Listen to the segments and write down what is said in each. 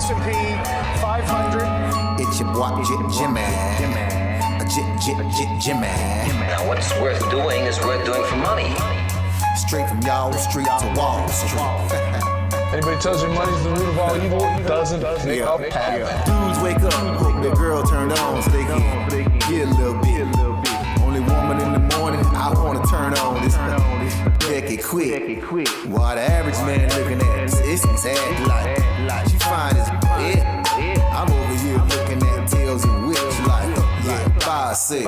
S&P 500. It's your boy Jimmy. Jimmy. Now, what's worth doing is worth doing for money. Straight from y'all street to Wall Street. Anybody tells you money's the root of all evil doesn't make up happen. Dudes wake up, hope their girl turned on so they can get a little bit. Only woman in the morning I want to turn on this. Deck it quick. While the average man looking at this sad like she fine as it. I'm over here looking at tails and whips like 5-6.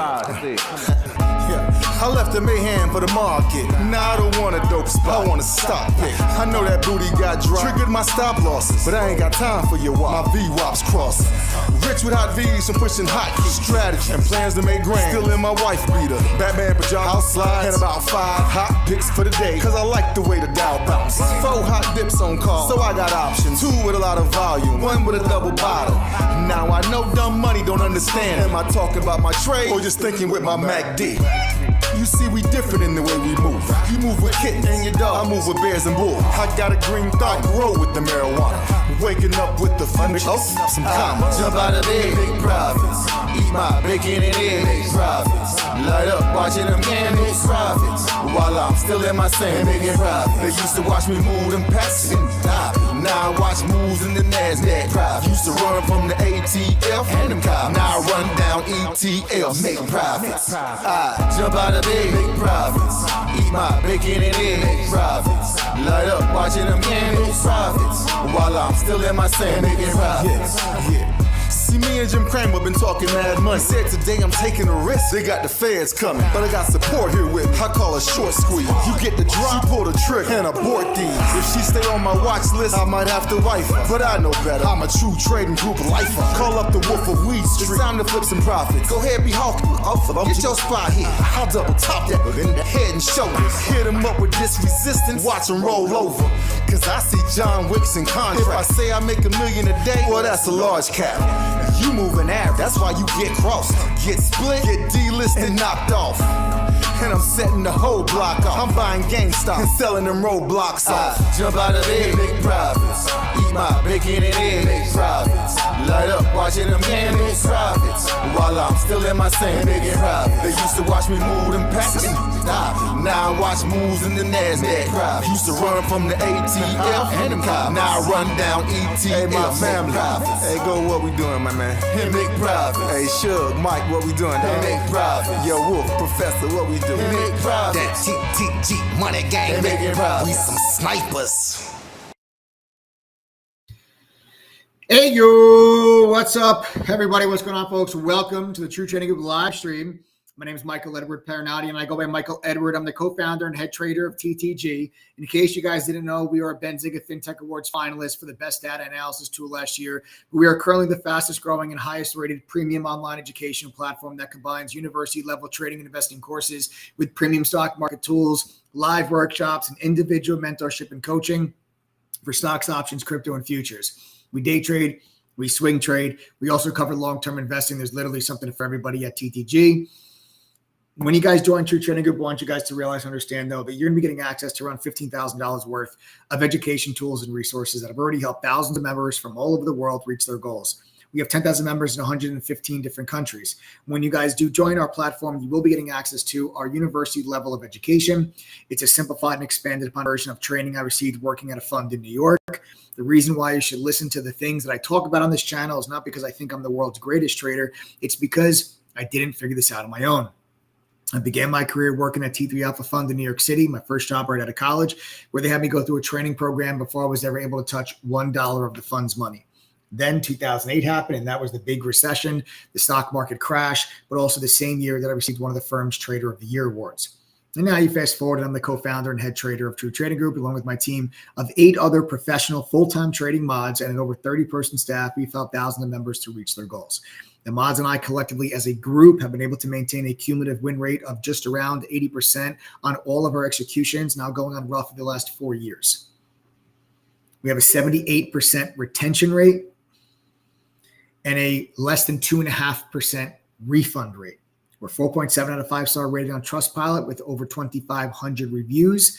I left the mayhem for the market. Now I don't want a dope spot, I want to stop it. I know that booty got dropped, triggered my stop losses, but I ain't got time for your wop. My V-wops crossing. Rich with hot V's and pushing hot strategy and plans to make grand. Still in my wife beater, Batman pajamas, house slides, and about 5 hot picks for the day. Cause I like the way the Dow bounce. 4 hot dips on call, so I got options. 2 with a lot of volume, 1 with a double bottle. Now I know dumb money don't understand. Am I talking about my trade or just thinking with my MACD? You see, we different in the way we move. You move with kittens and your dog, I move with bears and bulls. I got a green thumb, roll with the marijuana. Waking up with the fun, some commas. Jump out of bed, big profits. Eat my bacon and eggs, big profits. Light up, watching them candles, profits. While I'm still in my sand, making profits. They used to watch me move them packs and now I watch moves in the Nasdaq. Profits. Used to run from the ATF and them cops. Now I run down ETL, make profits. I jump out of bed, make profits. Eat my bacon and eggs, make profits. Light up, watching them candles, profits. While I'm still in my sand, making profits. Yeah. See, me and Jim Cramer been talking mad money. Said today I'm taking a risk. They got the feds coming, but I got support here with me. I call a short squeeze. You get the drop, pull the trigger, and abort these. If she stay on my watch list, I might have to wife her. But I know better. I'm a true trading group lifer. Call up the Wolf of Weed Street. It's time to flip some profits. Go ahead, be hawking. Get your spot here. I'll double top that in the head and shoulders. Hit him up with this resistance. Watch him roll over. Cause I see John Wicks in contract. If I say I make $1 million a day, well, that's a large cap. You moving average, that's why you get crossed. Get split, get delisted, and knocked off. And I'm setting the whole block off. I'm buying GameStop and selling them roadblocks off. Jump out of bed, make profits. Eat my bacon and eggs, make profits. Light up, watching them candles, profits. While I'm still in my sand, making profits. They used to watch me move them packs. Now I watch moves in the Nasdaq. Profits. Used to run from the ATF and them cops. Now I run down ETL. Hey, my family. Hey, go, what we doing, my man? Hey, make profits. Hey, Shug, Mike, what we doing? Hey, make profits. Yo, Wolf, Professor, what we doing? Hey, make profits. That TTG money gang, hey, we some snipers. Hey, yo, what's up, everybody? What's going on, folks? Welcome to the True Trading Group live stream. My name is Michael Edward Parinati, and I go by Michael Edward. I'm the co-founder and head trader of TTG. In case you guys didn't know, we are a Benzinga FinTech Awards finalist for the best data analysis tool last year. We are currently the fastest growing and highest rated premium online education platform that combines university level trading and investing courses with premium stock market tools, live workshops, and individual mentorship and coaching for stocks, options, crypto, and futures. We day trade, we swing trade. We also cover long-term investing. There's literally something for everybody at TTG. When you guys join True Trading Group, I want you guys to realize and understand, though, that you're going to be getting access to around $15,000 worth of education tools and resources that have already helped thousands of members from all over the world reach their goals. We have 10,000 members in 115 different countries. When you guys do join our platform, you will be getting access to our university level of education. It's a simplified and expanded upon version of training I received working at a fund in New York. The reason why you should listen to the things that I talk about on this channel is not because I think I'm the world's greatest trader. It's because I didn't figure this out on my own. I began my career working at T3 Alpha Fund in New York City, my first job right out of college, where they had me go through a training program before I was ever able to touch $1 of the fund's money. Then 2008 happened, and that was the big recession, the stock market crash, but also the same year that I received one of the firm's Trader of the Year awards. And now you fast forward, and I'm the co-founder and head trader of True Trading Group, along with my team of 8 other professional full-time trading mods and an over 30-person staff. We've helped thousands of members to reach their goals. The mods and I collectively as a group have been able to maintain a cumulative win rate of just around 80% on all of our executions, now going on roughly the last 4 years. We have a 78% retention rate and a less than 2.5% refund rate. We're 4.7 out of 5 star rated on Trustpilot with over 2,500 reviews.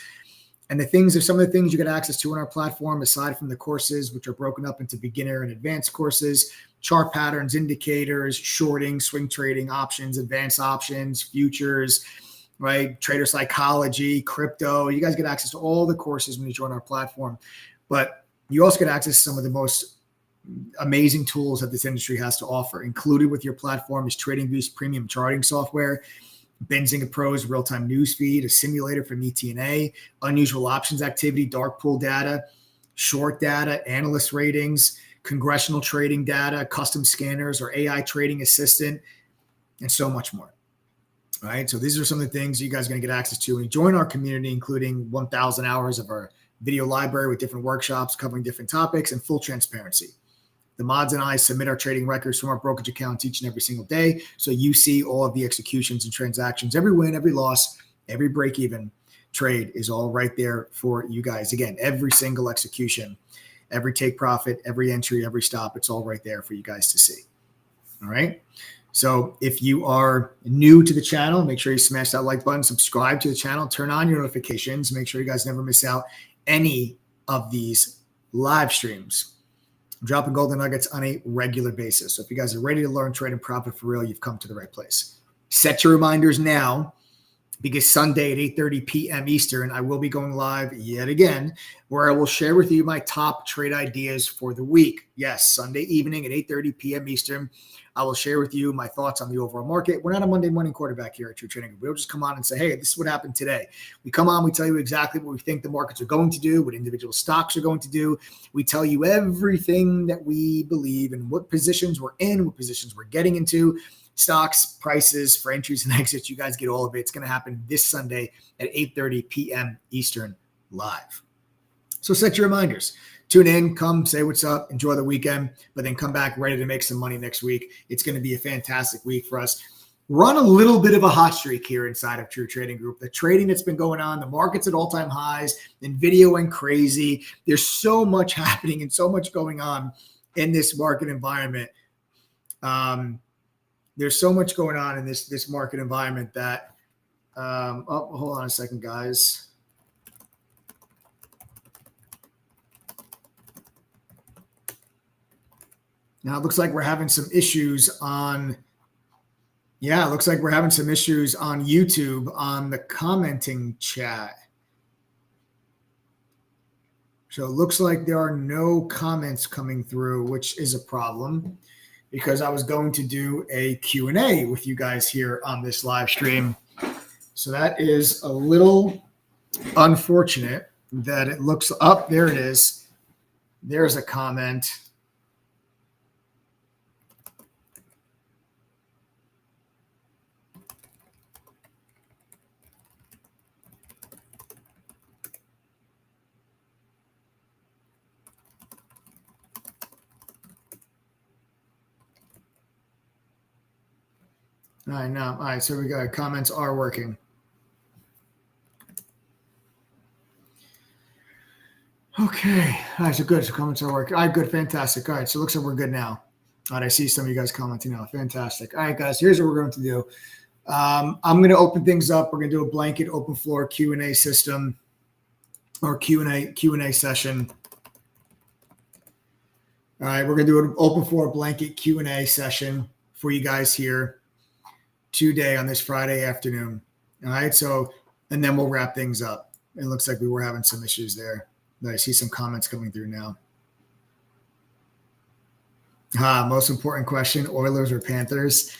And there's some of the things you get access to on our platform, aside from the courses, which are broken up into beginner and advanced courses, chart patterns, indicators, shorting, swing trading, options, advanced options, futures, right? Trader psychology, crypto. You guys get access to all the courses when you join our platform. But you also get access to some of the most amazing tools that this industry has to offer. Included with your platform is TradingView's premium charting software, Benzinga Pro's real-time news feed, a simulator from ETNA, unusual options activity, dark pool data, short data, analyst ratings, congressional trading data, custom scanners or AI trading assistant, and so much more. All right. So these are some of the things you guys are going to get access to and join our community, including 1,000 hours of our video library with different workshops covering different topics and full transparency. The mods and I submit our trading records from our brokerage accounts each and every single day. So you see all of the executions and transactions, every win, every loss, every break even trade is all right there for you guys. Again, every single execution, every take profit, every entry, every stop, it's all right there for you guys to see. All right. So if you are new to the channel, make sure you smash that like button, subscribe to the channel, turn on your notifications, make sure you guys never miss out any of these live streams. I'm dropping golden nuggets on a regular basis. So if you guys are ready to learn, trade, and profit for real, you've come to the right place. Set your reminders now, because Sunday at 8:30 p.m. Eastern, I will be going live yet again, where I will share with you my top trade ideas for the week. Yes, Sunday evening at 8:30 p.m. Eastern, I will share with you my thoughts on the overall market. We're not a Monday morning quarterback here at True Trading. We'll just come on and say, hey, this is what happened today. We come on, we tell you exactly what we think the markets are going to do, what individual stocks are going to do. We tell you everything that we believe and what positions we're in, what positions we're getting into, stocks, prices for entries and exits. You guys get all of it. It's going to happen this Sunday at 8:30 p.m. Eastern live. So set your reminders. Tune in, come say what's up, enjoy the weekend, but then come back ready to make some money next week. It's going to be a fantastic week for us. We're on a little bit of a hot streak here inside of True Trading Group. The trading that's been going on, the market's at all-time highs, NVIDIA went crazy. There's so much happening and so much going on in this market environment. There's so much going on in this market environment that, hold on a second, guys. Now it looks like we're having some issues on, it looks like we're having some issues on YouTube on the commenting chat. So it looks like there are no comments coming through, which is a problem because I was going to do a Q&A with you guys here on this live stream. So that is a little unfortunate that it looks up. There it is. There's a comment. All right, now, all right, so we got comments are working. Okay, all right, so good. So comments are working. All right, good, fantastic. All right, so it looks like we're good now. All right, I see some of you guys commenting now. Fantastic. All right, guys, here's what we're going to do. I'm going to open things up. We're going to do a blanket open floor Q&A system or Q&A session. All right, we're going to do an open floor blanket Q&A session for you guys here today on this Friday afternoon. All right. So, and then we'll wrap things up. It looks like we were having some issues there. I see some comments coming through now. Most important question, Oilers or Panthers?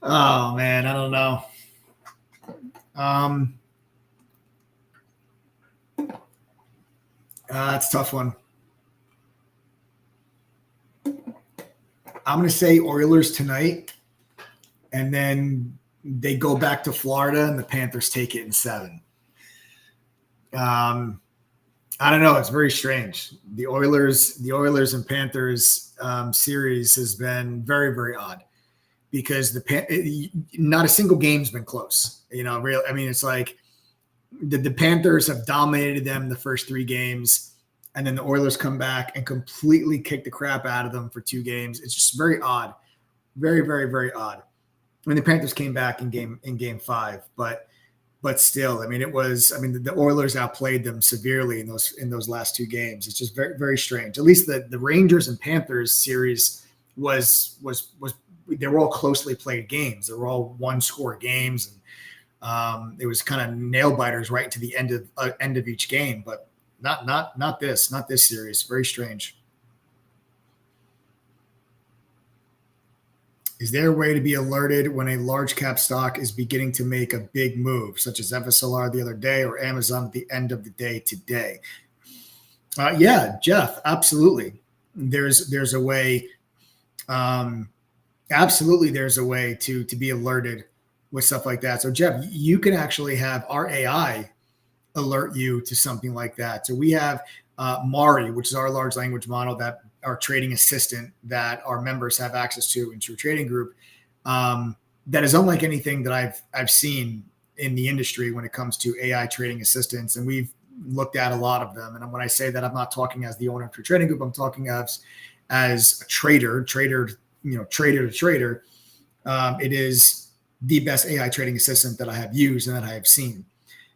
Oh man, I don't know. It's a tough one. I'm going to say Oilers tonight. And then they go back to Florida and the Panthers take it in 7. I don't know. It's very strange. The Oilers and Panthers series has been very, very odd because not a single game's been close. You know, real. I mean, it's like the Panthers have dominated them the first 3 games, and then the Oilers come back and completely kick the crap out of them for 2 games. It's just very odd. Very, very, very odd. I mean, the Panthers came back in game 5, but but still, I mean, the Oilers outplayed them severely in those last two games. It's just very, very strange. At least the Rangers and Panthers series was they were all closely played games. They were all one-score games, and it was kind of nail biters right to the end of each game. But not this series. Very strange. Is there a way to be alerted when a large cap stock is beginning to make a big move, such as FSLR the other day or Amazon at the end of the day today? Yeah, Jeff, absolutely. There's a way. Absolutely, there's a way to be alerted with stuff like that. So, Jeff, you can actually have our AI alert you to something like that. So we have Mari, which is our large language model, that our trading assistant that our members have access to in True Trading Group. That is unlike anything that I've seen in the industry when it comes to AI trading assistants. And we've looked at a lot of them. And when I say that, I'm not talking as the owner of True Trading Group. I'm talking as a trader, trader to trader. It is the best AI trading assistant that I have used and that I have seen.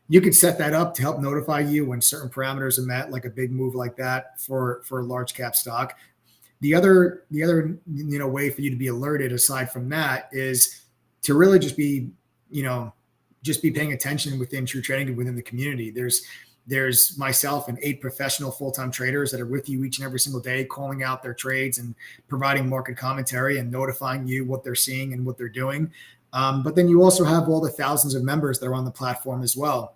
You can set that up to help notify you when certain parameters are met, like a big move like that for a large cap stock. The other way for you to be alerted aside from that is to really just be paying attention within True Trading, within the community. There's myself and 8 professional full-time traders that are with you each and every single day, calling out their trades and providing market commentary and notifying you what they're seeing and what they're doing. But then you also have all the thousands of members that are on the platform as well.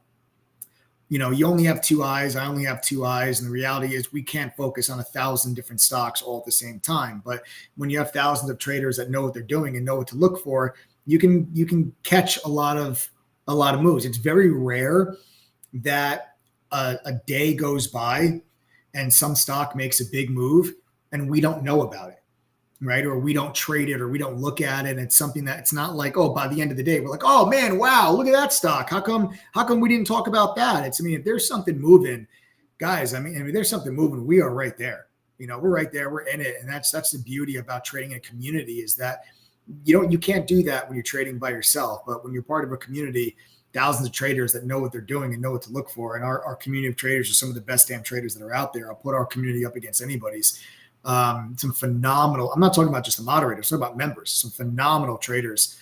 You only have 2 eyes. I only have 2 eyes. And the reality is we can't focus on 1,000 different stocks all at the same time. But when you have thousands of traders that know what they're doing and know what to look for, you can catch a lot of moves. It's very rare that a day goes by and some stock makes a big move and we don't know about it, right? Or we don't trade it or we don't look at it. It's something that it's not like, oh, by the end of the day, we're like, oh man, wow, look at that stock. How come we didn't talk about that? If there's something moving, guys, if there's something moving, we are right there. We're right there. We're in it. And that's the beauty about trading in a community is that you can't do that when you're trading by yourself. But when you're part of a community, thousands of traders that know what they're doing and know what to look for. And our community of traders are some of the best damn traders that are out there. I'll put our community up against anybody's. Some phenomenal, I'm not talking about just the moderators, I'm talking about members, some phenomenal traders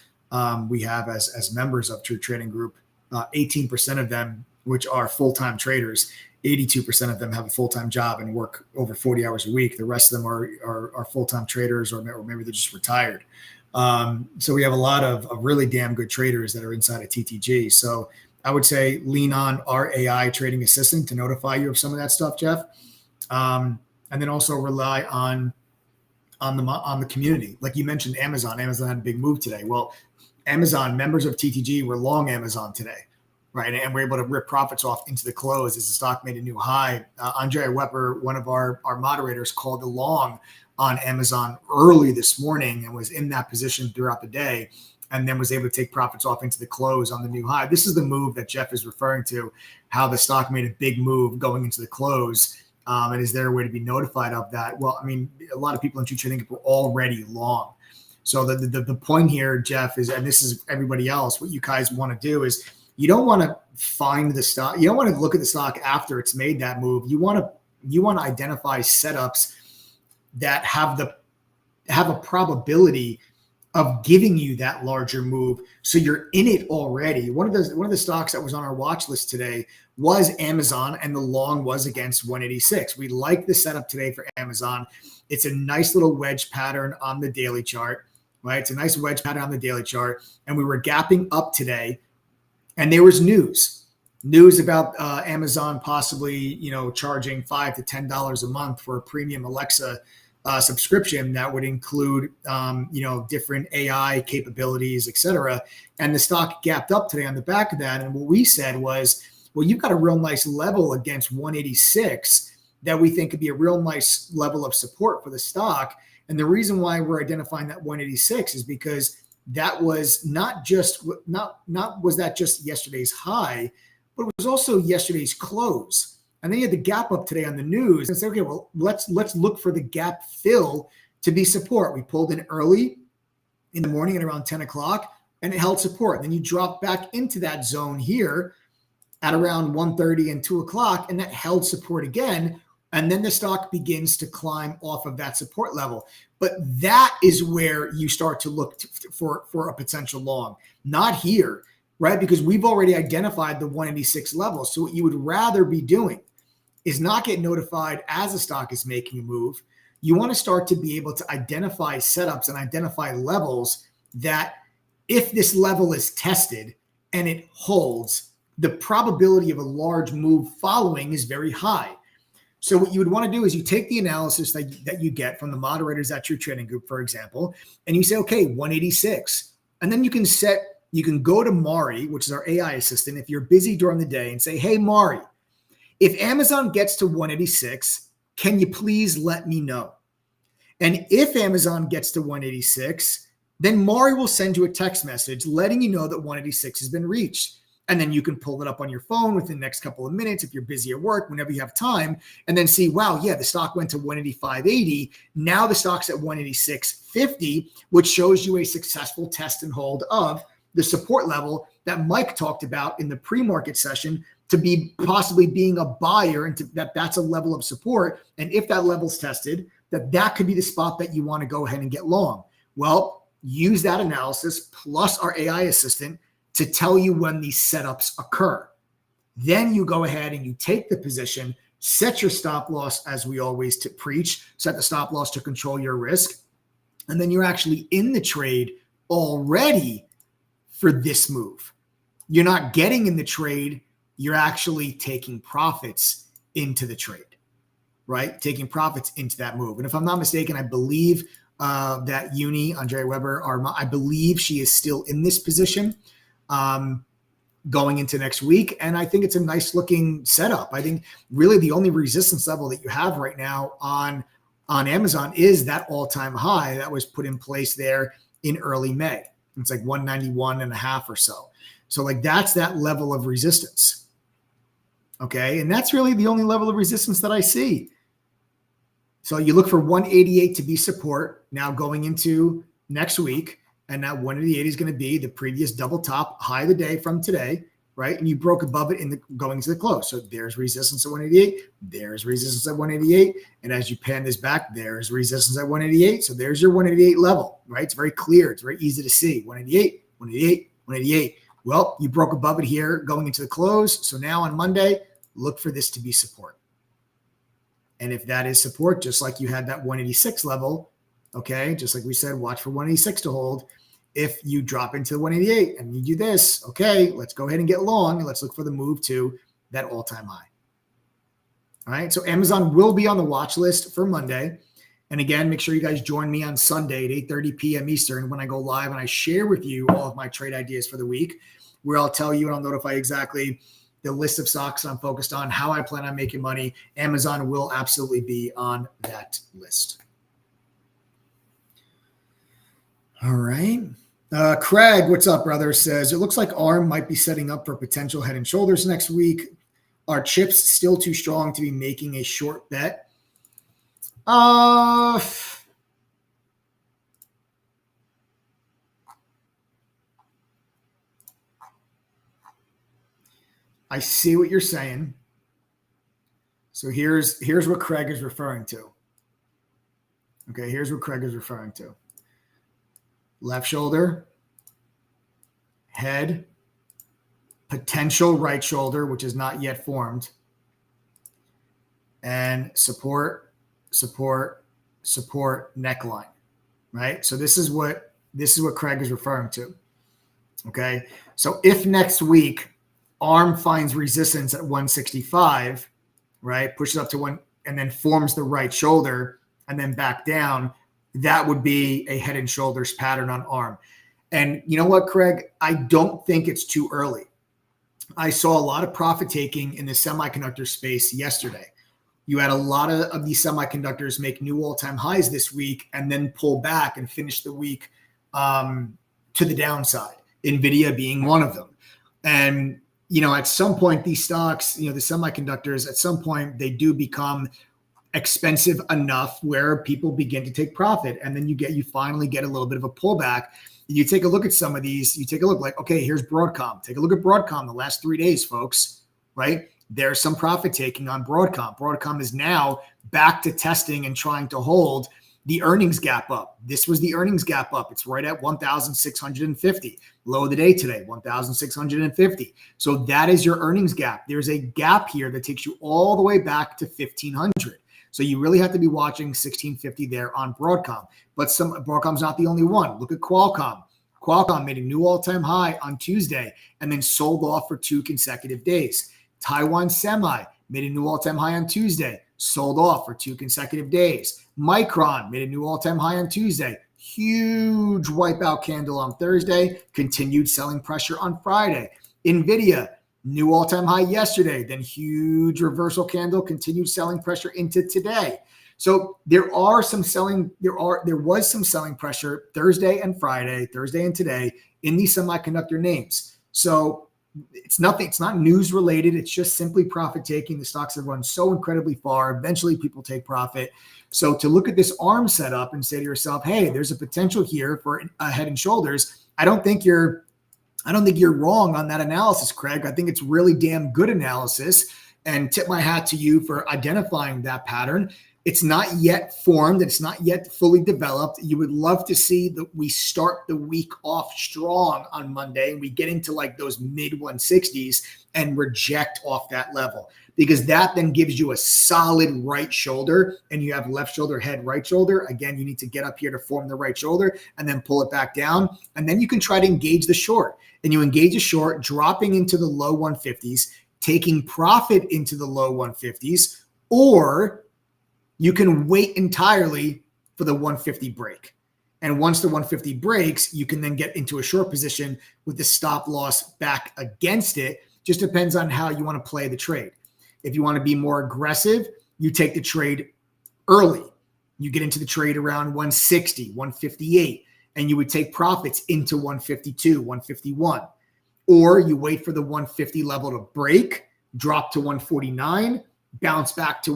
we have as members of True Trading Group. 18% of them, which are full-time traders, 82% of them have a full-time job and work over 40 hours a week. The rest of them are full-time traders or maybe they're just retired. So we have a lot of really damn good traders that are inside of TTG. So I would say lean on our AI trading assistant to notify you of some of that stuff, Jeff. And then also rely on the community. Like you mentioned, Amazon had a big move today. Well, Amazon, members of TTG were long Amazon today, right? And we're able to rip profits off into the close as the stock made a new high. Andrea Wepper, one of our moderators, called the long on Amazon early this morning and was in that position throughout the day and then was able to take profits off into the close on the new high. This is the move that Jeff is referring to, how the stock made a big move going into the close. And is there a way to be notified of that? Well, a lot of people in True Trading were already long. So the point here, Jeff, is, and this is everybody else, what you guys want to do is you don't want to find the stock. You don't want to look at the stock after it's made that move. You want to identify setups that have a probability of giving you that larger move. So you're in it already. One of the stocks that was on our watch list today was Amazon, and the long was against 186. We like the setup today for Amazon. It's a nice little wedge pattern on the daily chart, right? It's a nice wedge pattern on the daily chart. And we were gapping up today, and there was news about Amazon possibly, charging $5 to $10 a month for a premium Alexa subscription that would include, different AI capabilities, et cetera. And the stock gapped up today on the back of that. And what we said was, well, you've got a real nice level against 186 that we think could be a real nice level of support for the stock. And the reason why we're identifying that 186 is because that was not just yesterday's high, but it was also yesterday's close. And then you had the gap up today on the news and say, okay, well, let's look for the gap fill to be support. We pulled in early in the morning at around 10 o'clock. and it held support. Then you drop back into that zone here at around 1:30 and 2 o'clock, and that held support again. And then the stock begins to climb off of that support level. But that is where you start to look for a potential long, not here, right? Because we've already identified the 186 level. So what you would rather be doing is not get notified as a stock is making a move. You want to start to be able to identify setups and identify levels that if this level is tested and it holds, the probability of a large move following is very high. So what you would want to do is you take the analysis that you get from the moderators at your trading group, for example, and you say, okay, 186. And then you can go to Mari, which is our AI assistant, if you're busy during the day, and say, hey, Mari, if Amazon gets to 186, can you please let me know? And if Amazon gets to 186, then Mari will send you a text message letting you know that 186 has been reached. And then you can pull it up on your phone within the next couple of minutes if you're busy at work, whenever you have time, and then see, wow, yeah, the stock went to 185.80. Now the stock's at 186.50, which shows you a successful test and hold of the support level that Mike talked about in the pre-market session to be possibly being a buyer, and that's a level of support. And if that level's tested, that could be the spot that you want to go ahead and get long. Well, use that analysis plus our AI assistant to tell you when these setups occur. Then you go ahead and you take the position, set your stop loss as we always preach, set the stop loss to control your risk. And then you're actually in the trade already for this move. You're not getting in the trade, you're actually taking profits into the trade, right? Taking profits into that move. And if I'm not mistaken, I believe that Andrea Weber, I believe she is still in this position going into next week. And I think it's a nice looking setup. I think really the only resistance level that you have right now on Amazon is that all-time high that was put in place there in early May. It's like 191.5 or so. So like that's that level of resistance. Okay. And that's really the only level of resistance that I see. So you look for 188 to be support now going into next week. And that 188 is going to be the previous double top high of the day from today, right? And you broke above it going to the close. So there's resistance at 188. There's resistance at 188. And as you pan this back, there's resistance at 188. So there's your 188 level, right? It's very clear. It's very easy to see. 188, 188, 188. Well, you broke above it here going into the close. So now on Monday, look for this to be support. And if that is support, just like you had that 186 level, okay, just like we said, watch for 186 to hold. If you drop into 188 and you do this, okay, let's go ahead and get long and let's look for the move to that all-time high. All right, so Amazon will be on the watch list for Monday. And again, make sure you guys join me on Sunday at 8:30 p.m. Eastern when I go live and I share with you all of my trade ideas for the week, where I'll tell you and I'll notify exactly the list of stocks I'm focused on, how I plan on making money. Amazon will absolutely be on that list. All right. Craig, what's up, brother? Says, it looks like ARM might be setting up for potential head and shoulders next week. Are chips still too strong to be making a short bet? I see what you're saying. So here's what Craig is referring to. Okay, here's what Craig is referring to. Left shoulder, head, potential right shoulder, which is not yet formed, and support, support, support, neckline, right? So this is what Craig is referring to. Okay, so if next week ARM finds resistance at 165, right, pushes up to one, and then forms the right shoulder, and then back down, that would be a head and shoulders pattern on ARM. And you know what, Craig? I don't think it's too early. I saw a lot of profit taking in the semiconductor space yesterday. You had a lot of these semiconductors make new all-time highs this week and then pull back and finish the week to the downside, NVIDIA being one of them. And, you know, at some point, these stocks, you know, the semiconductors, at some point, they do become expensive enough where people begin to take profit. And then you finally get a little bit of a pullback. You take a look at some of these, you take a look like, okay, here's Broadcom. Take a look at Broadcom the last 3 days, folks, right? There's some profit taking on Broadcom. Broadcom is now back to testing and trying to hold the earnings gap up. This was the earnings gap up. It's right at 1,650. Low of the day today, 1,650. So that is your earnings gap. There's a gap here that takes you all the way back to 1,500. So you really have to be watching 1650 there on Broadcom. But Broadcom's not the only one. Look at Qualcomm. Qualcomm made a new all-time high on Tuesday and then sold off for 2 consecutive days. Taiwan Semi made a new all-time high on Tuesday, sold off for 2 consecutive days. Micron made a new all-time high on Tuesday. Huge wipeout candle on Thursday, continued selling pressure on Friday. NVIDIA, new all-time high yesterday, then huge reversal candle, continued selling pressure into today. So there was some selling pressure Thursday and Friday, Thursday and today in these semiconductor names. So it's not news related. It's just simply profit taking. The stocks have run so incredibly far. Eventually people take profit. So to look at this arm setup and say to yourself, hey, there's a potential here for a head and shoulders. I don't think you're wrong on that analysis, Craig. I think it's really damn good analysis, and tip my hat to you for identifying that pattern. It's not yet formed. It's not yet fully developed. You would love to see that we start the week off strong on Monday and we get into like those mid 160s and reject off that level, because that then gives you a solid right shoulder, and you have left shoulder, head, right shoulder. Again, you need to get up here to form the right shoulder and then pull it back down. And then you can try to engage the short, and you engage a short, dropping into the low 150s, taking profit into the low 150s, or you can wait entirely for the 150 break. And once the 150 breaks, you can then get into a short position with the stop loss back against it. Just depends on how you want to play the trade. If you want to be more aggressive, you take the trade early. You get into the trade around 160, 158, and you would take profits into 152, 151. Or you wait for the 150 level to break, drop to 149, bounce back to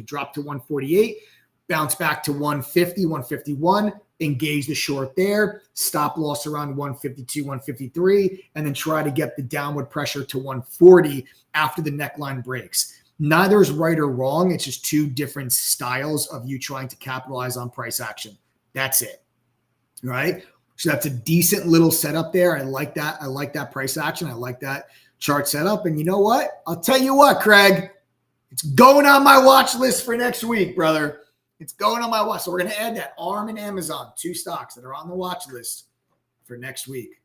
drop to 148, bounce back to 150, 151, engage the short there, stop loss around 152, 153, and then try to get the downward pressure to 140 after the neckline breaks. Neither is right or wrong. It's just two different styles of you trying to capitalize on price action. That's it. All right. So that's a decent little setup there. I like that. I like that price action. I like that chart setup. And you know what? I'll tell you what, Craig, it's going on my watch list for next week, brother. It's going on my watch. So we're going to add that ARM and Amazon, 2 stocks that are on the watch list for next week.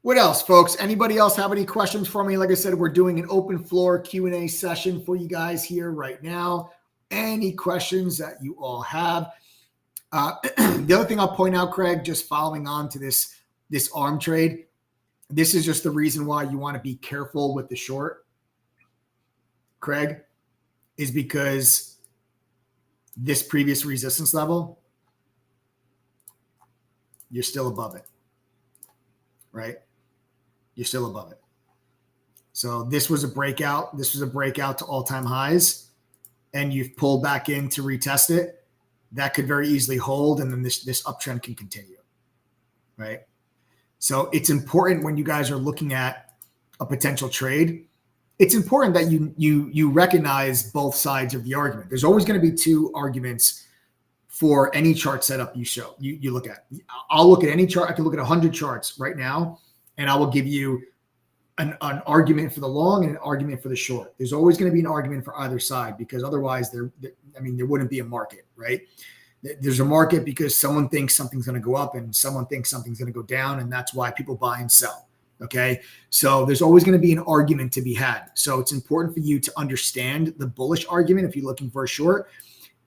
What else, folks? Anybody else have any questions for me? Like I said, we're doing an open floor Q&A session for you guys here right now. Any questions that you all have? The other thing I'll point out, Craig, just following on to this ARM trade, this is just the reason why you want to be careful with the short, Craig, is because this previous resistance level, you're still above it, right? You're still above it. So this was a breakout. This was a breakout to all-time highs, and you've pulled back in to retest it. That could very easily hold, and then this uptrend can continue, right? So it's important when you guys are looking at a potential trade, it's important that you recognize both sides of the argument. There's always going to be 2 arguments for any chart setup you look at. I'll look at any chart. I can look at 100 charts right now, and I will give you an argument for the long and an argument for the short. There's always going to be an argument for either side, because otherwise there wouldn't be a market, right? There's a market because someone thinks something's going to go up and someone thinks something's going to go down, and that's why people buy and sell. Okay. So there's always going to be an argument to be had. So it's important for you to understand the bullish argument if you're looking for a short,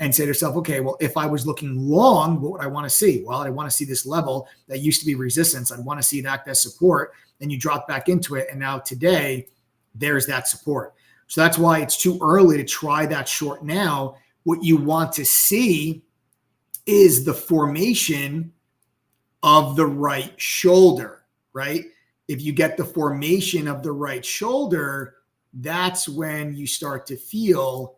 and say to yourself, okay, well, if I was looking long, what would I want to see? Well, I want to see this level that used to be resistance. I'd want to see it act as support. Then you drop back into it. And now today, there's that support. So that's why it's too early to try that short now. What you want to see is the formation of the right shoulder, right? If you get the formation of the right shoulder, that's when you start to feel,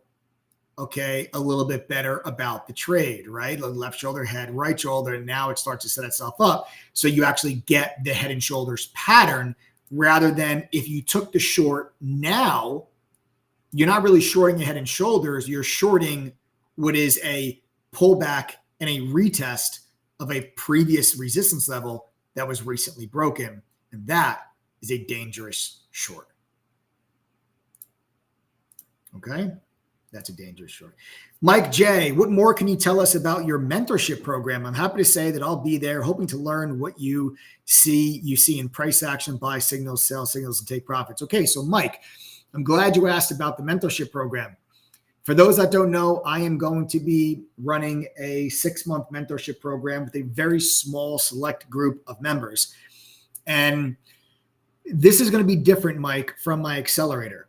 okay, a little bit better about the trade, right? Left shoulder, head, right shoulder, and now it starts to set itself up. So you actually get the head and shoulders pattern rather than if you took the short now, you're not really shorting the head and shoulders. You're shorting what is a pullback and a retest of a previous resistance level that was recently broken. And that is a dangerous short. Okay. That's a dangerous short. Mike J, what more can you tell us about your mentorship program? I'm happy to say that I'll be there, hoping to learn what you see in price action, buy signals, sell signals, and take profits. Okay, so Mike, I'm glad you asked about the mentorship program. For those that don't know, I am going to be running a 6-month mentorship program with a very small select group of members. And this is going to be different, Mike, from my accelerator.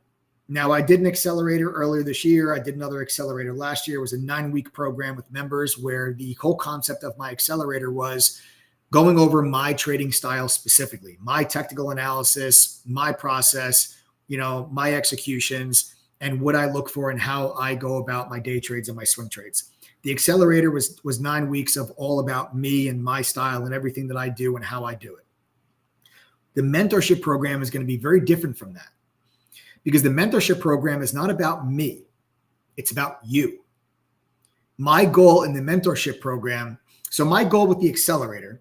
Now, I did an accelerator earlier this year. I did another accelerator last year. It was a 9-week program with members where the whole concept of my accelerator was going over my trading style specifically, my technical analysis, my process, my executions, and what I look for and how I go about my day trades and my swing trades. The accelerator was 9 weeks of all about me and my style and everything that I do and how I do it. The mentorship program is going to be very different from that. Because the mentorship program is not about me. It's about you. My goal in the mentorship program, so my goal with the accelerator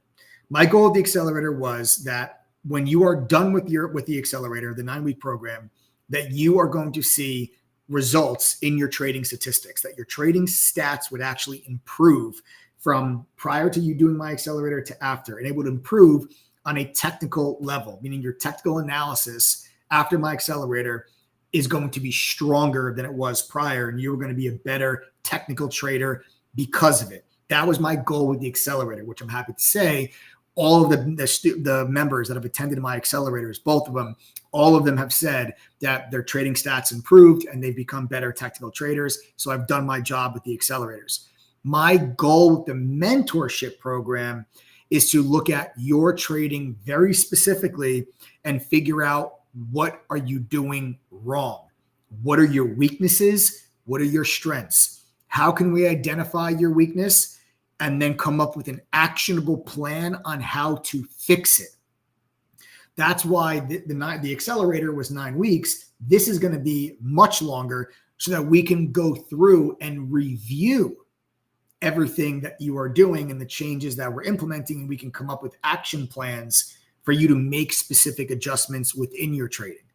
was that when you are done with the accelerator, the 9-week program, that you are going to see results in your trading statistics, that your trading stats would actually improve from prior to you doing my accelerator to after. And it would improve on a technical level, meaning your technical analysis after my accelerator is going to be stronger than it was prior, and you're going to be a better technical trader because of it. That was my goal with the accelerator, which I'm happy to say all of the members that have attended my accelerators, both of them, all of them have said that their trading stats improved and they've become better technical traders. So I've done my job with the accelerators. My goal with the mentorship program is to look at your trading very specifically and figure out, what are you doing wrong? What are your weaknesses? What are your strengths? How can we identify your weakness and then come up with an actionable plan on how to fix it? That's why the accelerator was 9 weeks. This is going to be much longer so that we can go through and review everything that you are doing and the changes that we're implementing, and we can come up with action plans for you to make specific adjustments within your trading.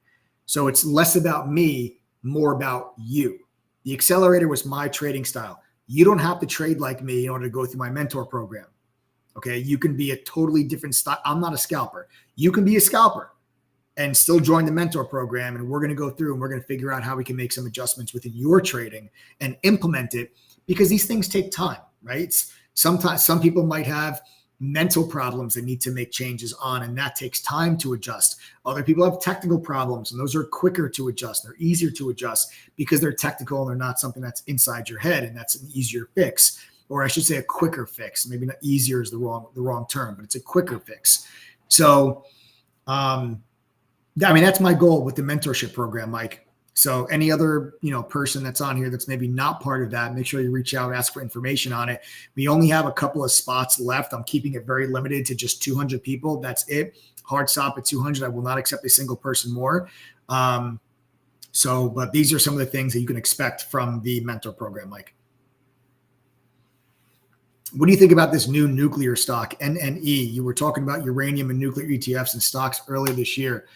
So it's less about me, more about you. The accelerator was my trading style. You don't have to trade like me in order to go through my mentor program. Okay. You can be a totally different style. I'm not a scalper. You can be a scalper and still join the mentor program. And we're going to go through and we're going to figure out how we can make some adjustments within your trading and implement it, because these things take time, right? Sometimes some people might have mental problems they need to make changes on, and that takes time to adjust. Other people have technical problems, and those are quicker to adjust. They're easier to adjust because they're technical and they're not something that's inside your head, and that's an easier fix, or I should say a quicker fix. Maybe not easier is the wrong term, but it's a quicker fix. So, that's my goal with the mentorship program, Mike. So any other, person that's on here that's maybe not part of that, make sure you reach out, ask for information on it. We only have a couple of spots left. I'm keeping it very limited to just 200 people. That's it. Hard stop at 200. I will not accept a single person more. But these are some of the things that you can expect from the mentor program, Mike. What do you think about this new nuclear stock, NNE? You were talking about uranium and nuclear ETFs and stocks earlier this year.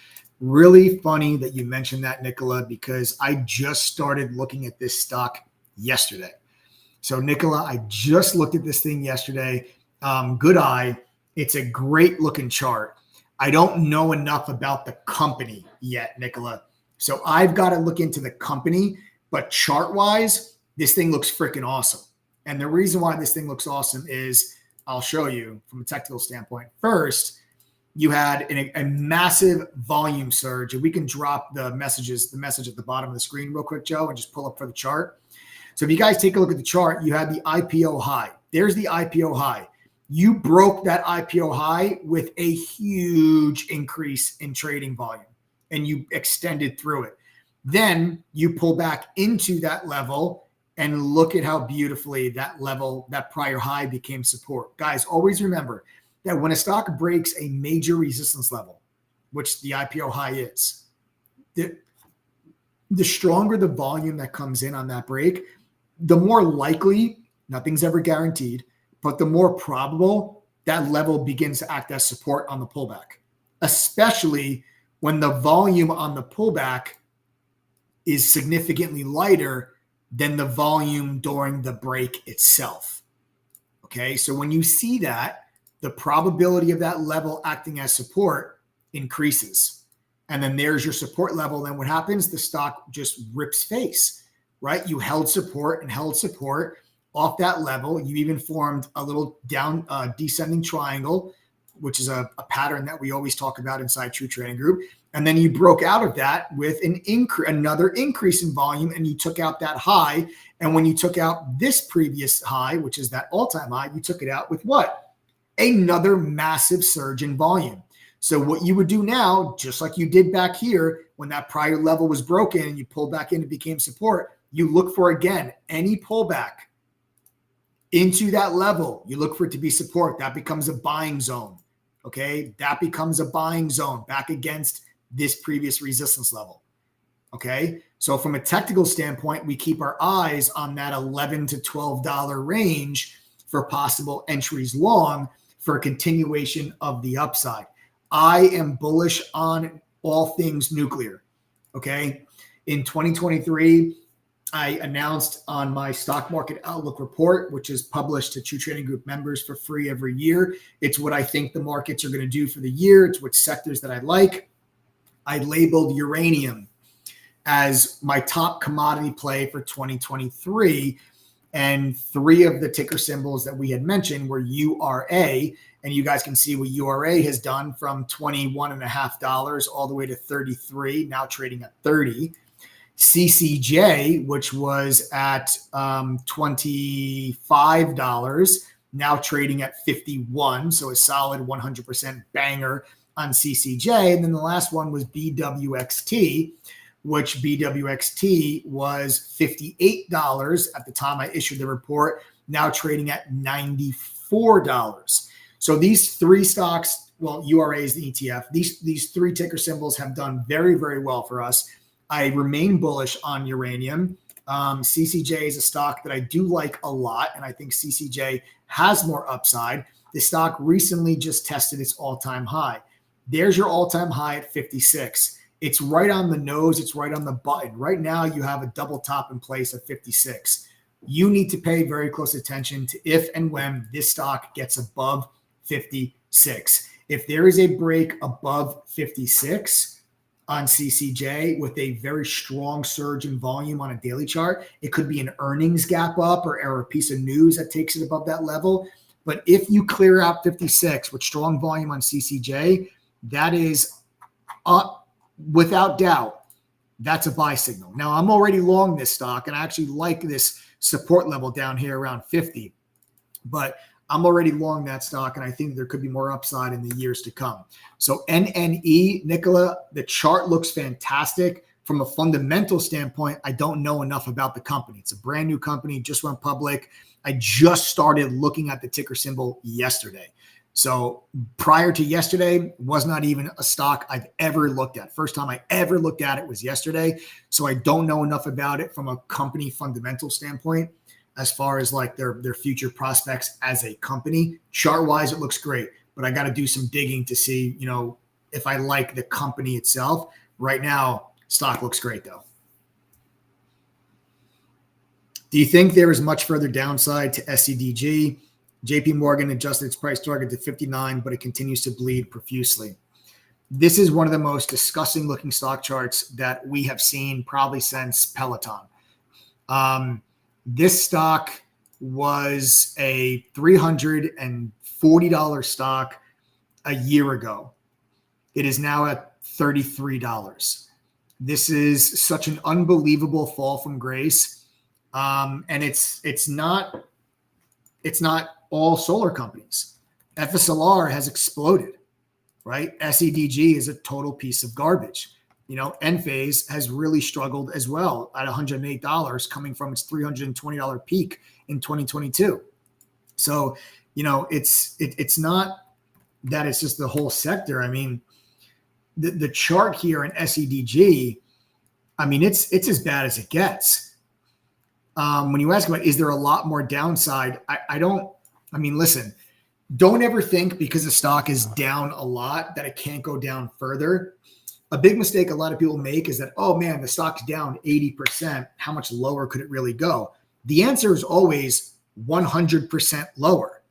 Really funny that you mentioned that, Nicola, because I just started looking at this stock yesterday. So, Nicola, I just looked at this thing yesterday. Good eye. It's a great looking chart. I don't know enough about the company yet, Nicola. So I've got to look into the company, but chart wise, this thing looks freaking awesome. And the reason why this thing looks awesome is I'll show you from a technical standpoint. First, you had a massive volume surge, and we can drop the message at the bottom of the screen real quick, Joe, and just pull up for the chart. So if you guys take a look at the chart, you had the IPO high. There's the IPO high. You broke that IPO high with a huge increase in trading volume, and you extended through it. Then you pull back into that level and look at how beautifully that level, that prior high became support. Guys, always remember that when a stock breaks a major resistance level, which the IPO high is, the stronger the volume that comes in on that break, the more likely, nothing's ever guaranteed, but the more probable that level begins to act as support on the pullback, especially when the volume on the pullback is significantly lighter than the volume during the break itself. Okay, so when you see that, the probability of that level acting as support increases. And then there's your support level. Then what happens? The stock just rips face, right? You held support and held support off that level. You even formed a little down descending triangle, which is a pattern that we always talk about inside True Trading Group. And then you broke out of that with another increase in volume, and you took out that high. And when you took out this previous high, which is that all-time high, you took it out with what? Another massive surge in volume. So what you would do now, just like you did back here, when that prior level was broken and you pulled back in and became support, you look for, again, any pullback into that level. You look for it to be support. That becomes a buying zone. Okay, that becomes a buying zone back against this previous resistance level. Okay, so from a technical standpoint, we keep our eyes on that $11 to $12 range for possible entries long for a continuation of the upside. I am bullish on all things nuclear. Okay, in 2023, I announced on my stock market outlook report, which is published to True Trading Group members for free every year. It's what I think the markets are going to do for the year. It's what sectors that I like. I labeled uranium as my top commodity play for 2023. And three of the ticker symbols that we had mentioned were URA. And you guys can see what URA has done from $21.50 all the way to $33, now trading at $30. CCJ, which was at $25, now trading at $51. So a solid 100% banger on CCJ. And then the last one was BWXT, which BWXT was $58 at the time I issued the report, now trading at $94. So these three stocks, well, URA is the ETF. These three ticker symbols have done very, very well for us. I remain bullish on uranium. CCJ is a stock that I do like a lot, and I think CCJ has more upside. The stock recently just tested its all-time high. There's your all-time high at 56. It's right on the nose. It's right on the button. Right now, you have a double top in place at 56. You need to pay very close attention to if and when this stock gets above 56. If there is a break above 56, on CCJ with a very strong surge in volume on a daily chart, it could be an earnings gap up or a piece of news that takes it above that level. But if you clear out 56 with strong volume on CCJ, that is without doubt, that's a buy signal. Now, I'm already long this stock, and I actually like this support level down here around 50. But I'm already long that stock, and I think there could be more upside in the years to come. So NNE, Nicola, the chart looks fantastic. From a fundamental standpoint, I don't know enough about the company. It's a brand new company, just went public. I just started looking at the ticker symbol yesterday. So prior to yesterday, was not even a stock I've ever looked at. First time I ever looked at it was yesterday. So I don't know enough about it from a company fundamental standpoint. As far as like their future prospects as a company, chart wise, it looks great, but I got to do some digging to see, if I like the company itself. Right now, stock looks great though. Do you think there is much further downside to SCDG? JP Morgan adjusted its price target to 59, but it continues to bleed profusely. This is one of the most disgusting looking stock charts that we have seen probably since Peloton. This stock was a $340 stock a year ago. It is now at $33. This is such an unbelievable fall from grace. And it's not all solar companies. FSLR has exploded, right? SEDG is a total piece of garbage. Enphase has really struggled as well at $108 coming from its $320 peak in 2022. So, it's not that it's just the whole sector. I mean, the chart here in SEDG, I mean, it's as bad as it gets. When you ask about, is there a lot more downside? Listen, don't ever think because the stock is down a lot that it can't go down further. A big mistake a lot of people make is that, oh man, the stock's down 80%. How much lower could it really go? The answer is always 100% lower.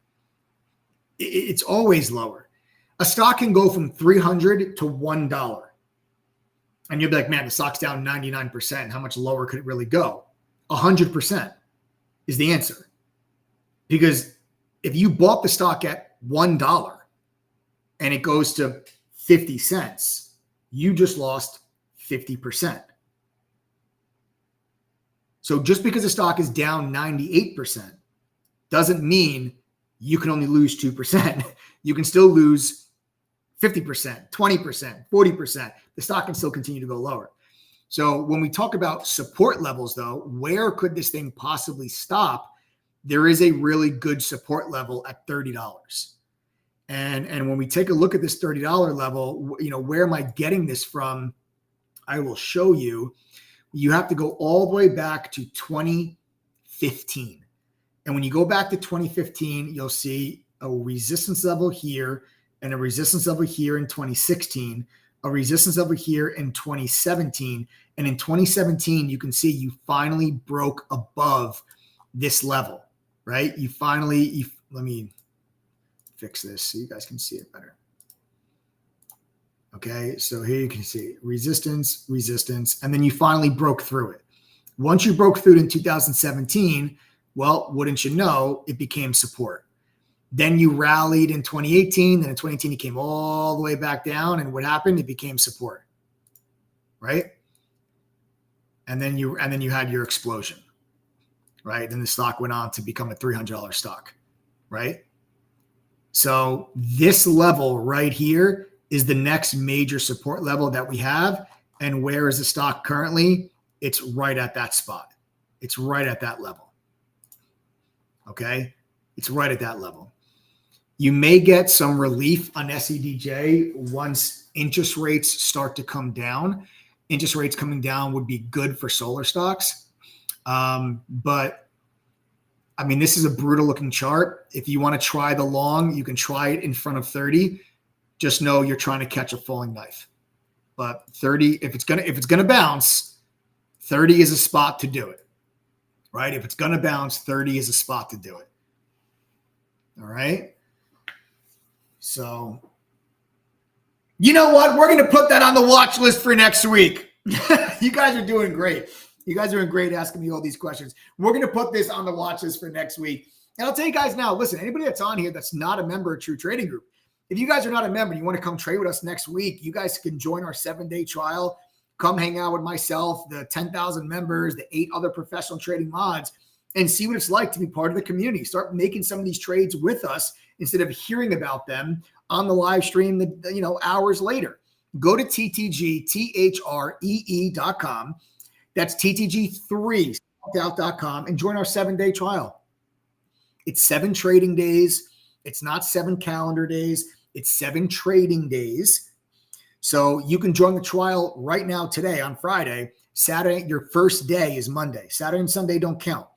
It's always lower. A stock can go from $300 to $1. And you'll be like, man, the stock's down 99%. How much lower could it really go? 100% is the answer. Because if you bought the stock at $1 and it goes to 50 cents, you just lost 50%. So just because the stock is down 98% doesn't mean you can only lose 2%. You can still lose 50%, 20%, 40%. The stock can still continue to go lower. So when we talk about support levels, though, where could this thing possibly stop? There is a really good support level at $30. And when we take a look at this $30 level, where am I getting this from? I will show you. You have to go all the way back to 2015. And when you go back to 2015, you'll see a resistance level here and a resistance level here in 2016, a resistance level here in 2017. And in 2017, you can see you finally broke above this level, right? Let me fix this so you guys can see it better. Okay, so here you can see resistance, resistance, and then you finally broke through it. Once you broke through it in 2017, well, wouldn't you know, it became support. Then you rallied in 2018, then in 2018 you came all the way back down, and what happened? It became support, right? And then you had your explosion, right? Then the stock went on to become a $300 stock, right? So this level right here is the next major support level that we have. And where is the stock currently? It's right at that spot. It's right at that level. Okay? It's right at that level. You may get some relief on SEDJ once interest rates start to come down. Interest rates coming down would be good for solar stocks. But I mean, this is a brutal looking chart. If you want to try the long, you can try it in front of 30. Just know you're trying to catch a falling knife. But 30, if it's gonna bounce, 30 is a spot to do it. Right? If it's gonna bounce, 30 is a spot to do it. All right. So you know what? We're gonna put that on the watch list for next week. You guys are doing great. You guys are doing great asking me all these questions. We're going to put this on the watch list for next week. And I'll tell you guys now, listen, anybody that's on here that's not a member of True Trading Group, if you guys are not a member, you want to come trade with us next week, you guys can join our 7-day trial. Come hang out with myself, the 10,000 members, the 8 other professional trading mods, and see what it's like to be part of the community. Start making some of these trades with us instead of hearing about them on the live stream, hours later. Go to ttgthree.com. That's ttg3.com and join our 7-day trial. It's 7 trading days. It's not 7 calendar days. It's 7 trading days. So you can join the trial right now today on Friday. Saturday, your first day is Monday. Saturday and Sunday don't count.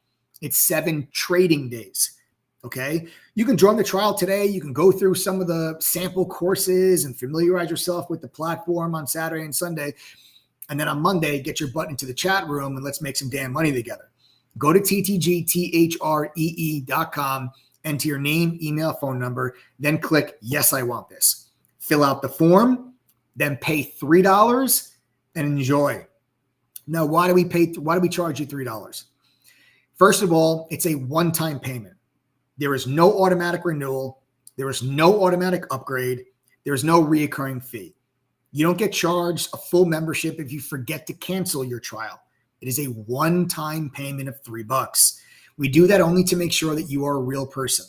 It's 7 trading days. Okay. You can join the trial today. You can go through some of the sample courses and familiarize yourself with the platform on Saturday and Sunday. And then on Monday, get your butt into the chat room and let's make some damn money together. Go to ttgthree.com, enter your name, email, phone number, then click, yes, I want this. Fill out the form, then pay $3 and enjoy. Now, why do we charge you $3? First of all, it's a one-time payment. There is no automatic renewal. There is no automatic upgrade. There is no reoccurring fee. You don't get charged a full membership if you forget to cancel your trial. It is a one-time payment of $3. We do that only to make sure that you are a real person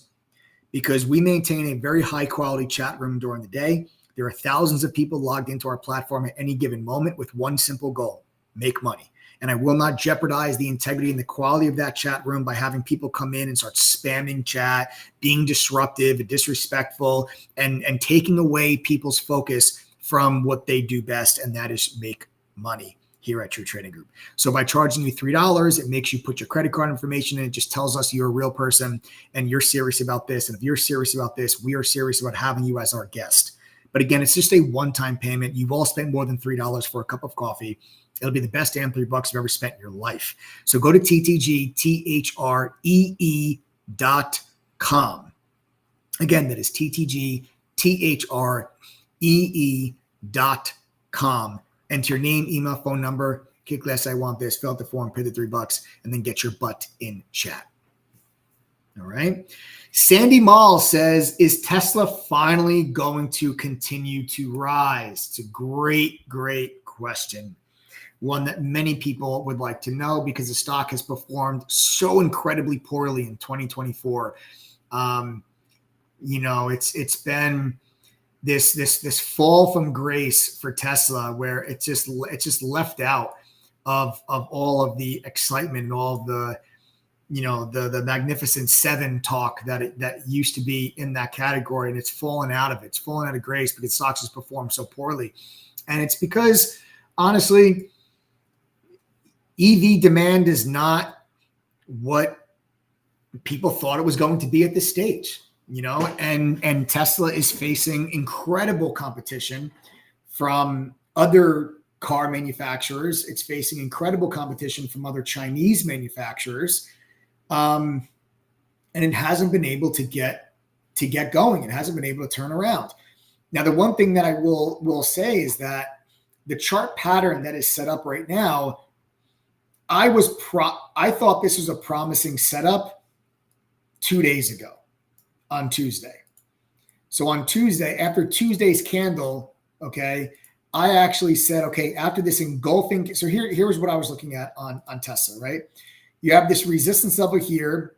because we maintain a very high-quality chat room during the day. There are thousands of people logged into our platform at any given moment with one simple goal: make money. And I will not jeopardize the integrity and the quality of that chat room by having people come in and start spamming chat, being disruptive and disrespectful, and taking away people's focus from what they do best, and that is make money here at True Trading Group. So by charging you $3, it makes you put your credit card information in. It just tells us you're a real person and you're serious about this. And if you're serious about this, we are serious about having you as our guest. But again, it's just a one-time payment. You've all spent more than $3 for a cup of coffee. It'll be the best damn $3 you've ever spent in your life. So go to ttgthree.com. Again, that is ttgthree.com. Enter your name, email, phone number, kick less, I want this, fill out the form, pay the $3, and then get your butt in chat. All right. Sandy Mall says, is Tesla finally going to continue to rise? It's a great, great question. One that many people would like to know because the stock has performed so incredibly poorly in 2024. It's been this fall from grace for Tesla, where it's just left out of all of the excitement and all of the Magnificent Seven talk that used to be in that category, and it's fallen out of it. It's fallen out of grace because stocks has performed so poorly, and it's because honestly, EV demand is not what people thought it was going to be at this stage. And Tesla is facing incredible competition from other car manufacturers. It's facing incredible competition from other Chinese manufacturers. And it hasn't been able to get going. It hasn't been able to turn around. Now, the one thing that I will say is that the chart pattern that is set up right now, I thought this was a promising setup 2 days ago on Tuesday. So on Tuesday, after Tuesday's candle, okay, I actually said, okay, after this engulfing, so here's what I was looking at on Tesla, right? You have this resistance level here.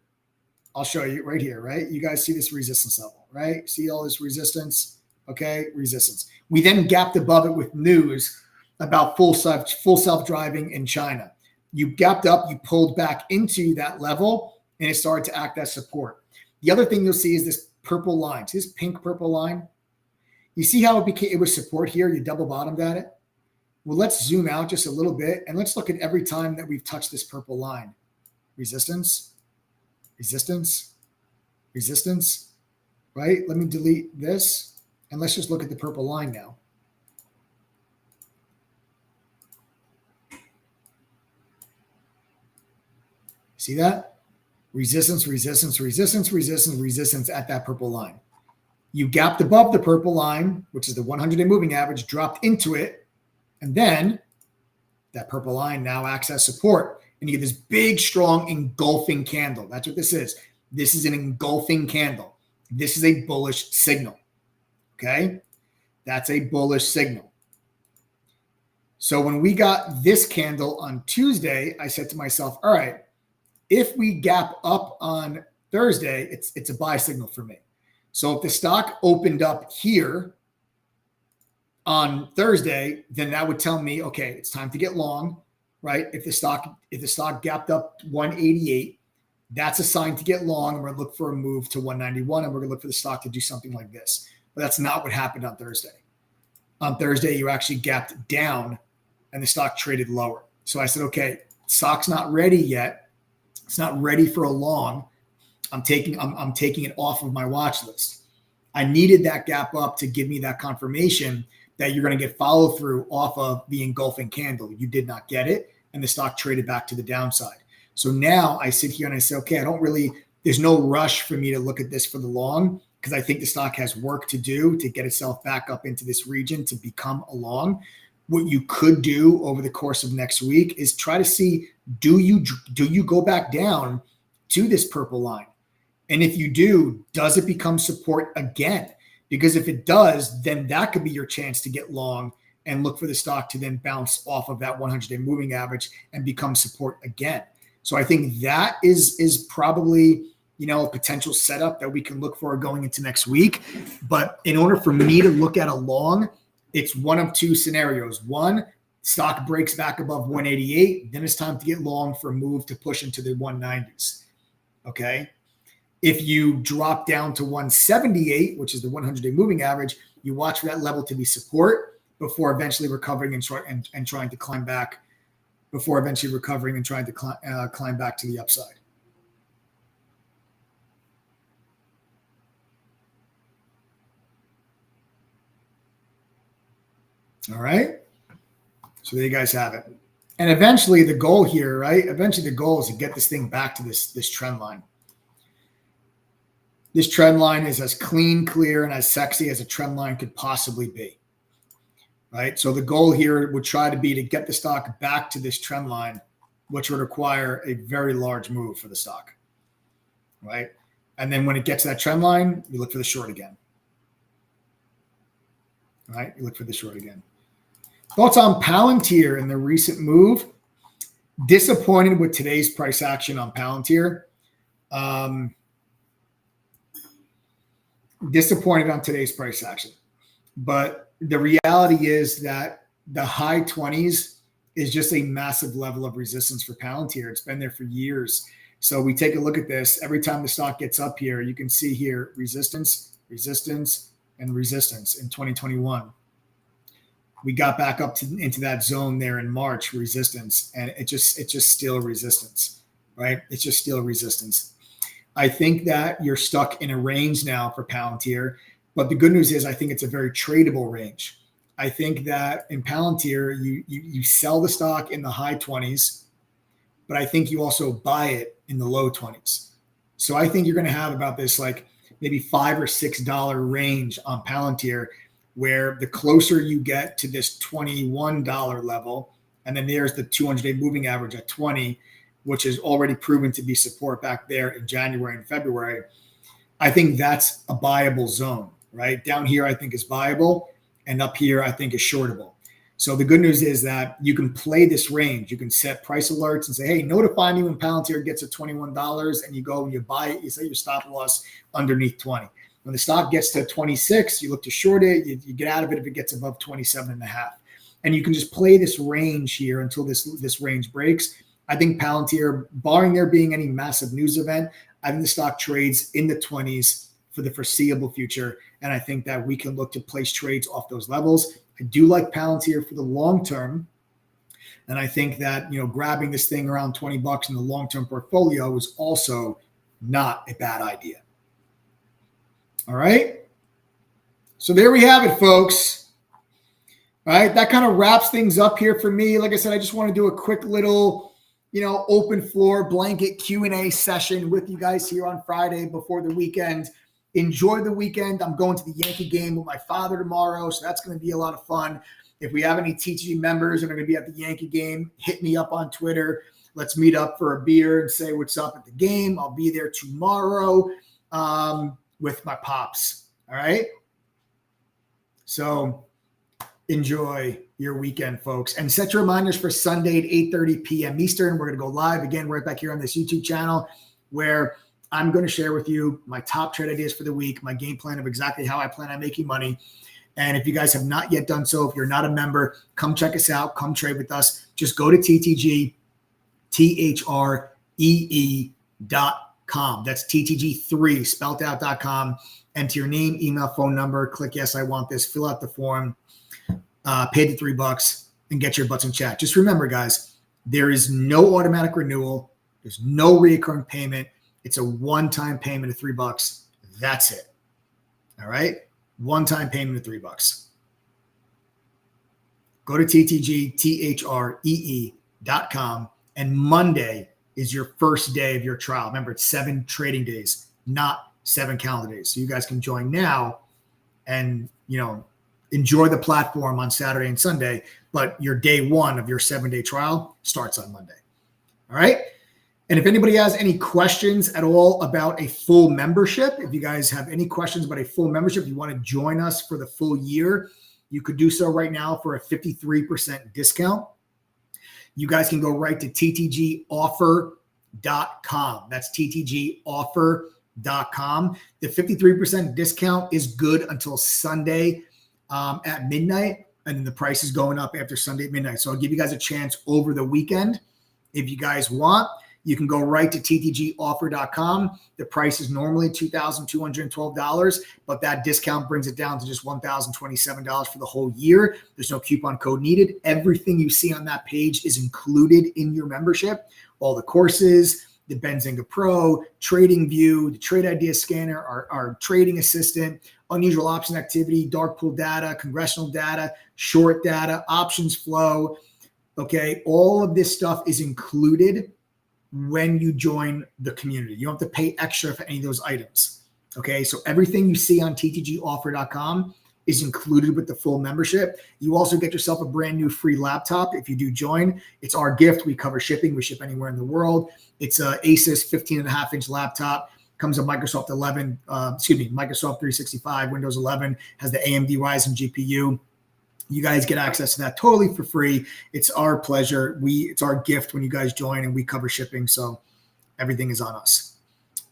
I'll show you right here, right? You guys see this resistance level, right? See all this resistance? Okay, resistance. We then gapped above it with news about full self-driving in China. You gapped up, you pulled back into that level, and it started to act as support. The other thing you'll see is this purple line. See this pink purple line? You see how it was support here? You double bottomed at it? Well, let's zoom out just a little bit, and let's look at every time that we've touched this purple line. Resistance, resistance, resistance, right? Let me delete this, and let's just look at the purple line now. See that? Resistance, resistance, resistance, resistance, resistance at that purple line. You gapped above the purple line, which is the 100-day moving average, dropped into it, and then that purple line now acts as support. And you get this big, strong engulfing candle. That's what this is. This is an engulfing candle. This is a bullish signal. Okay? That's a bullish signal. So when we got this candle on Tuesday, I said to myself, all right, if we gap up on Thursday, it's a buy signal for me. So if the stock opened up here on Thursday, then that would tell me, okay, it's time to get long, right? If the stock gapped up 188, that's a sign to get long. And we're going to look for a move to 191, and we're going to look for the stock to do something like this. But that's not what happened on Thursday. On Thursday, you actually gapped down, and the stock traded lower. So I said, okay, stock's not ready yet. It's not ready for a long. I'm taking it off of my watch list. I needed that gap up to give me that confirmation that you're going to get follow through off of the engulfing candle. You did not get it, and the stock traded back to the downside. So now I sit here and I say, okay, there's no rush for me to look at this for the long, because I think the stock has work to do to get itself back up into this region to become a long. What you could do over the course of next week is try to see, do you go back down to this purple line? And if you do, does it become support again? Because if it does, then that could be your chance to get long and look for the stock to then bounce off of that 100-day moving average and become support again. So I think that is probably, potential setup that we can look for going into next week. But in order for me to look at a long, it's one of two scenarios. One, stock breaks back above 188, then it's time to get long for a move to push into the 190s. Okay. If you drop down to 178, which is the 100-day moving average, you watch for that level to be support before eventually recovering and trying to climb back. Before eventually recovering and trying to climb back to the upside. All right. So there you guys have it. And eventually the goal here, right? Eventually the goal is to get this thing back to this trend line. This trend line is as clean, clear, and as sexy as a trend line could possibly be. Right. So the goal here would try to be to get the stock back to this trend line, which would require a very large move for the stock. Right. And then when it gets to that trend line, you look for the short again. All right. You look for the short again. Thoughts on Palantir and the recent move? Disappointed with today's price action on Palantir. Disappointed on today's price action. But the reality is that the high 20s is just a massive level of resistance for Palantir. It's been there for years. So we take a look at this. Every time the stock gets up here, you can see here resistance, resistance, and resistance in 2021. We got back up into that zone there in March, resistance, and it's just still resistance, right? It's just still resistance. I think that you're stuck in a range now for Palantir, but the good news is I think it's a very tradable range. I think that in Palantir, you sell the stock in the high 20s, but I think you also buy it in the low 20s. So I think you're going to have about this like maybe $5 or $6 range on Palantir, where the closer you get to this $21 level, and then there's the 200-day moving average at 20, which is already proven to be support back there in January and February. I think that's a buyable zone, right? Down here, I think is buyable, and up here, I think is shortable. So the good news is that you can play this range. You can set price alerts and say, hey, notify me when Palantir gets to $21, and you go and you buy it. You set your stop loss underneath 20. When the stock gets to 26, you look to short it. You get out of it if it gets above 27.5. And you can just play this range here until this range breaks. I think Palantir, barring there being any massive news event, I think the stock trades in the 20s for the foreseeable future. And I think that we can look to place trades off those levels. I do like Palantir for the long term. And I think that, grabbing this thing around $20 in the long-term portfolio is also not a bad idea. All right. So there we have it, folks. All right. That kind of wraps things up here for me. Like I said, I just want to do a quick little, open floor blanket Q&A session with you guys here on Friday before the weekend. Enjoy the weekend. I'm going to the Yankee game with my father tomorrow, so that's going to be a lot of fun. If we have any TTG members that are going to be at the Yankee game, hit me up on Twitter. Let's meet up for a beer and say what's up at the game. I'll be there tomorrow with my pops. All right? So enjoy your weekend, folks. And set your reminders for Sunday at 8:30 p.m. Eastern. We're going to go live again right back here on this YouTube channel where I'm going to share with you my top trade ideas for the week, my game plan of exactly how I plan on making money. And if you guys have not yet done so, if you're not a member, come check us out. Come trade with us. Just go to TTG3.com. That's TTG3 spelled out.com. Enter your name, email, phone number, click yes, I want this, fill out the form, pay the $3 and get your butts in chat. Just remember, guys, there is no automatic renewal. There's no recurring payment. It's a one-time payment of $3. That's it. All right. One-time payment of $3. Go to TTGTHREE.com. And Monday is your first day of your trial. Remember, it's 7 trading days, not 7 calendar days. So you guys can join now and, enjoy the platform on Saturday and Sunday, but your day 1 of your 7-day trial starts on Monday. All right. And if anybody has any questions at all about a full membership, if you guys have any questions about a full membership, you want to join us for the full year, you could do so right now for a 53% discount. You guys can go right to TTGoffer.com. That's TTGoffer.com. The 53% discount is good until Sunday at midnight, and then the price is going up after Sunday at midnight. So I'll give you guys a chance over the weekend. If you guys want, you can go right to TTGoffer.com. The price is normally $2,212, but that discount brings it down to just $1,027 for the whole year. There's no coupon code needed. Everything you see on that page is included in your membership. All the courses, the Benzinga Pro, Trading View, the Trade Idea Scanner, our trading assistant, unusual option activity, dark pool data, congressional data, short data, options flow. Okay, all of this stuff is included when you join the community. You don't have to pay extra for any of those items. Okay, so everything you see on TTGoffer.com is included with the full membership. You also get yourself a brand new free laptop if you do join. It's our gift. We cover shipping. We ship anywhere in the world. It's a Asus 15.5-inch laptop. Comes with Microsoft 11, Microsoft 365, Windows 11, has the AMD Ryzen GPU. You guys get access to that totally for free. It's our pleasure. It's our gift when you guys join, and we cover shipping. So everything is on us.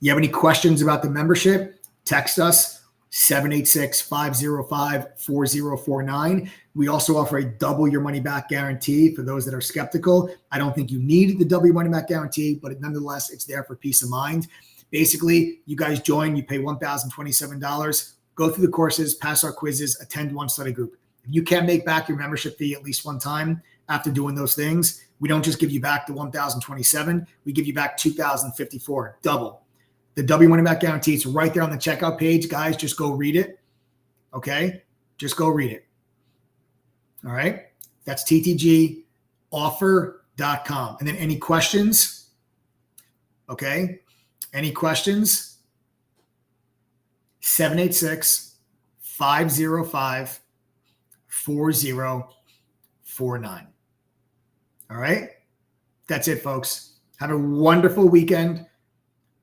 You have any questions about the membership? Text us 786-505-4049. We also offer a double your money back guarantee for those that are skeptical. I don't think you need the double your money back guarantee, but nonetheless, it's there for peace of mind. Basically, you guys join, you pay $1,027, go through the courses, pass our quizzes, attend one study group. If you can't make back your membership fee at least one time after doing those things, we don't just give you back the $1,027, we give you back $2,054, double. The double your money back guarantee, it's right there on the checkout page. Guys, just go read it. Okay? Just go read it. All right? That's TTGoffer.com. And then any questions? Okay? Any questions? 786-505-4049. All right? That's it, folks. Have a wonderful weekend.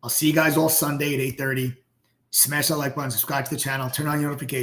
I'll see you guys all Sunday at 8:30. Smash that like button, subscribe to the channel, turn on your notifications.